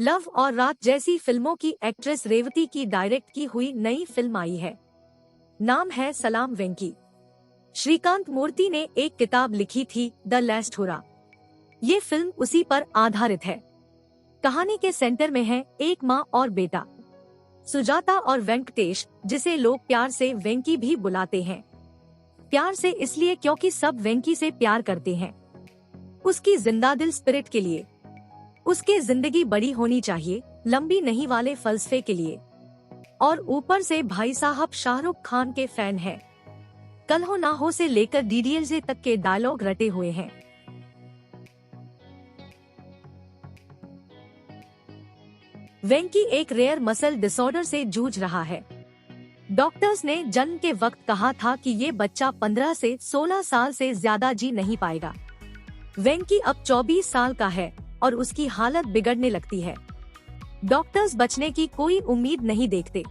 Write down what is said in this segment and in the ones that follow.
Love और रात जैसी फिल्मों की एक्ट्रेस रेवती की डायरेक्ट की हुई नई फिल्म आई है। नाम है सलाम वेंकी। श्रीकांत मूर्ति ने एक किताब लिखी थी, द लास्ट हुरा। ये फिल्म उसी पर आधारित है। कहानी के सेंटर में है एक माँ और बेटा, सुजाता और वेंकटेश, जिसे लोग प्यार से वेंकी भी बुलाते हैं। प्यार से इसलिए क्योंकि सब वेंकी से प्यार करते हैं, उसकी जिंदादिल स्पिरिट के लिए, उसके जिंदगी बड़ी होनी चाहिए, लंबी नहीं वाले फलसफे के लिए, और ऊपर से भाई साहब शाहरुख खान के फैन हैं। कल हो ना हो से लेकर डीडीएलजे तक के डायलॉग रटे हुए हैं। वेंकी एक रेयर मसल डिसऑर्डर से जूझ रहा है। डॉक्टर्स ने जन्म के वक्त कहा था कि ये बच्चा 15 से 16 साल से ज्यादा जी नहीं पाएगा। वेंकी अब 24 साल का है और उसकी हालत बिगड़ने लगती है। डॉक्टर्स बचने की कोई उम्मीद नहीं देखते।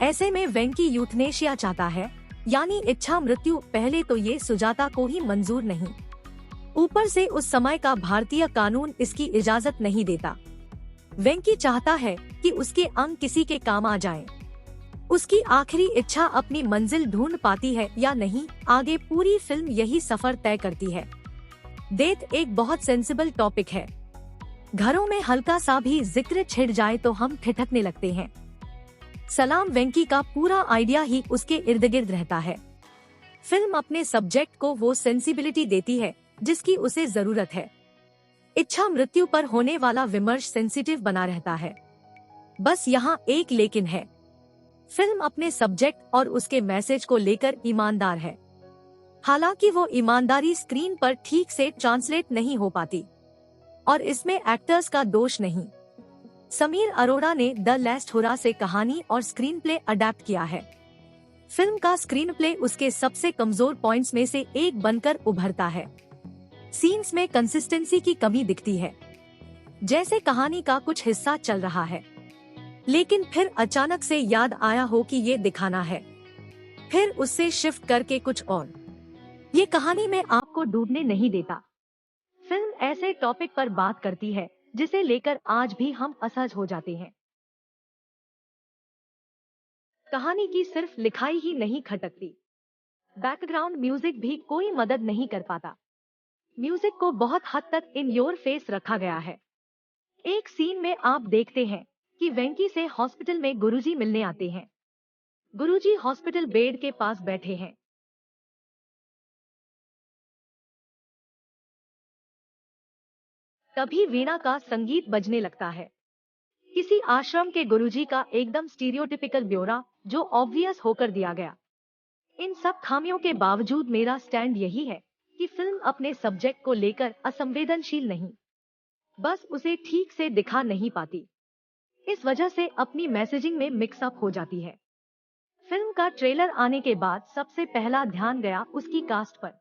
ऐसे में वेंकी यूथनेशिया चाहता है, यानी इच्छा मृत्यु। पहले तो ये सुजाता को ही मंजूर नहीं, ऊपर से उस समय का भारतीय कानून इसकी इजाजत नहीं देता। वेंकी चाहता है कि उसके अंग किसी के काम आ जाएं। उसकी आखिरी इच्छा अपनी मंजिल ढूंढ पाती है या नहीं, आगे पूरी फिल्म यही सफर तय करती है। डेथ एक बहुत सेंसिबल टॉपिक है। घरों में हल्का सा भी जिक्र छिड़ जाए तो हम ठिठकने लगते हैं। सलाम वेंकी का पूरा आइडिया ही उसके इर्द गिर्द रहता है। फिल्म अपने सब्जेक्ट को वो सेंसिबिलिटी देती है जिसकी उसे जरूरत है। इच्छा मृत्यु पर होने वाला विमर्श सेंसिटिव बना रहता है। बस यहाँ एक लेकिन है, फिल्म अपने सब्जेक्ट और उसके मैसेज को लेकर ईमानदार है। हालांकि वो ईमानदारी स्क्रीन पर ठीक से ट्रांसलेट नहीं हो पाती, और इसमें एक्टर्स का दोष नहीं। समीर अरोड़ा ने द लास्ट हुरा से कहानी और स्क्रीन प्ले अडेप्ट किया है। फिल्म का स्क्रीन प्ले उसके सबसे कमजोर पॉइंट्स में से एक बनकर उभरता है। सीन्स में कंसिस्टेंसी की कमी दिखती है, जैसे कहानी का कुछ हिस्सा चल रहा है लेकिन फिर अचानक से याद आया हो कि ये दिखाना है, फिर उससे शिफ्ट करके कुछ और। ये कहानी में आपको डूबने नहीं देता। फिल्म ऐसे टॉपिक पर बात करती है जिसे लेकर आज भी हम असहज हो जाते हैं। कहानी की सिर्फ लिखाई ही नहीं खटकती, बैकग्राउंड म्यूजिक भी कोई मदद नहीं कर पाता। म्यूजिक को बहुत हद तक इन योर फेस रखा गया है। एक सीन में आप देखते हैं कि वेंकी से हॉस्पिटल में गुरुजी मिलने आते हैं। गुरुजी हॉस्पिटल बेड के पास बैठे हैं। तभी वीणा का संगीत बजने लगता है। किसी आश्रम के गुरुजी का एकदम स्टीरियोटिपिकल ब्यौरा जो ऑब्वियस होकर दिया गया। इन सब खामियों के बावजूद मेरा स्टैंड यही है कि फिल्म अपने सब्जेक्ट को लेकर असंवेदनशील नहीं, बस उसे ठीक से दिखा नहीं पाती। इस वजह से अपनी मैसेजिंग में मिक्सअप हो जाती है। फिल्म का ट्रेलर आने के बाद सबसे पहला ध्यान गया उसकी कास्ट पर।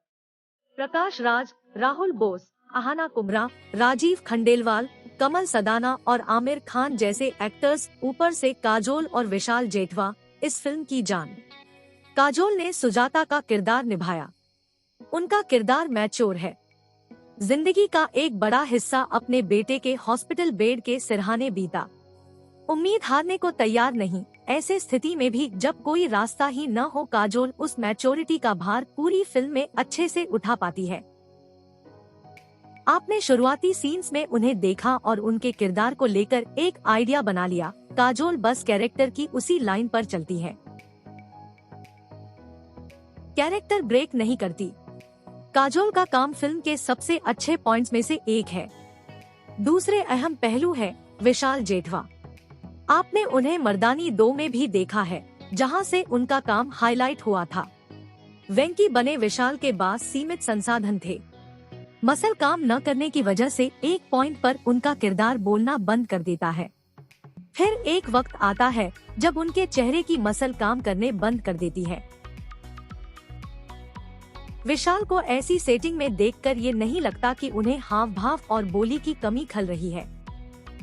प्रकाश राज, राहुल बोस, अहाना कुमरा, राजीव खंडेलवाल, कमल सदाना और आमिर खान जैसे एक्टर्स, ऊपर से काजोल और विशाल जेठवा, इस फिल्म की जान। काजोल ने सुजाता का किरदार निभाया। उनका किरदार मैच्योर है। जिंदगी का एक बड़ा हिस्सा अपने बेटे के हॉस्पिटल बेड के सिरहाने बीता। उम्मीद हारने को तैयार नहीं। ऐसे स्थिति में भी जब कोई रास्ता ही न हो, काजोल उस मैच्योरिटी का भार पूरी फिल्म में अच्छे से उठा पाती है। आपने शुरुआती सीन्स में उन्हें देखा और उनके किरदार को लेकर एक आइडिया बना लिया। काजोल बस कैरेक्टर की उसी लाइन पर चलती है, कैरेक्टर ब्रेक नहीं करती। काजोल का काम फिल्म के सबसे अच्छे पॉइंट्स में से एक है। दूसरे अहम पहलू है विशाल जेठवा। आपने उन्हें मर्दानी 2 में भी देखा है, जहां से उनका काम हाईलाइट हुआ था। वेंकी बने विशाल के पास सीमित संसाधन थे। मसल काम न करने की वजह से एक पॉइंट पर उनका किरदार बोलना बंद कर देता है। फिर एक वक्त आता है जब उनके चेहरे की मसल काम करने बंद कर देती है। विशाल को ऐसी सेटिंग में देखकर ये नहीं लगता कि उन्हें हाव भाव और बोली की कमी खल रही है।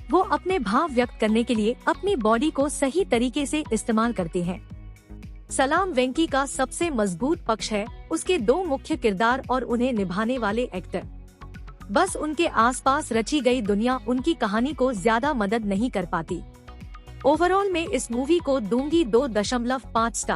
वो अपने भाव व्यक्त करने के लिए अपनी बॉडी को सही तरीके से इस्तेमाल करते हैं। सलाम वेंकी का सबसे मजबूत पक्ष है उसके 2 मुख्य किरदार और उन्हें निभाने वाले एक्टर। बस उनके आसपास रची गई दुनिया उनकी कहानी को ज्यादा मदद नहीं कर पाती। ओवरऑल में इस मूवी को दूंगी 2.5 स्टार।